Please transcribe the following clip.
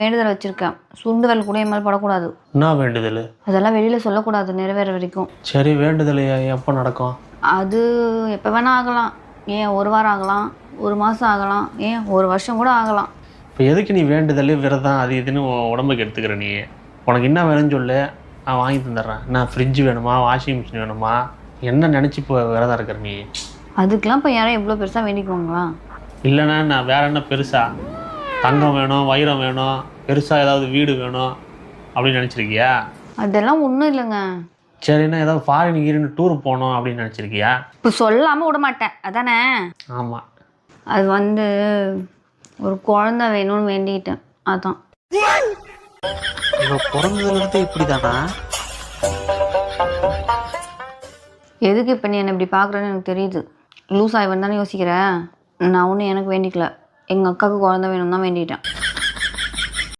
வேண்டுதல் வச்சுருக்கேன். சுண்டுதல் கூட என் மேலே படக்கூடாது. என்ன வேண்டுதல்? அதெல்லாம் வெளியில் சொல்லக்கூடாது நிறைவேற வரைக்கும். சரி, வேண்டுதல் எப்போ நடக்கும்? அது எப்போ வேணால் ஆகலாம். ஏன் 1 வாரம் ஆகலாம், 1 மாதம் ஆகலாம், ஏன் 1 வருஷம் கூட ஆகலாம். இப்போ எதுக்கு நீ வேண்டுதல் விரதம் அது இதுன்னு உடம்புக்கு எடுத்துக்கிற? நீ உனக்கு என்ன வேணும்னு சொல்லு, நான் வாங்கி தந்துடுறேன். என்ன ஃப்ரிட்ஜ் வேணுமா, வாஷிங் மிஷின் வேணுமா, என்ன நினச்சி இப்போ விரதம் இருக்கிற நீ? அதுக்கெலாம் இப்போ யாரும் எவ்வளோ பெருசாக வேண்டிக்குவாங்களா? இல்லைண்ணா, நான் வேற என்ன பெருசா தங்கம் வேணும், வைரம் வேணும், பெருசாக ஏதாவது வீடு வேணும் அப்படின்னு நினச்சிருக்கியா? அதெல்லாம் ஒன்றும் இல்லைங்க. சரிண்ணா, ஏதாவது ஃபாரின் கீரின்னு டூர் போகணும் அப்படின்னு நினச்சிருக்கியா? இப்போ சொல்லாமல் விட மாட்டேன் அதானே? ஆமாம். அது ஒரு குழந்தை வேணும்னு வேண்டிக்கிட்டேன், அதான். பிறந்ததுலேருந்து இப்படி தானா? எதுக்கு இப்போ நீ என்னை இப்படி பார்க்குறேன்னு எனக்கு தெரியுது. லூஸ் ஆகிவன் தானே யோசிக்கிறேன். நான் ஒன்றும் எனக்கு வேண்டிக்கல, எங்கள் அக்காவுக்கு குழந்தை வேணும் தான் வேண்டிக்கிட்டேன்.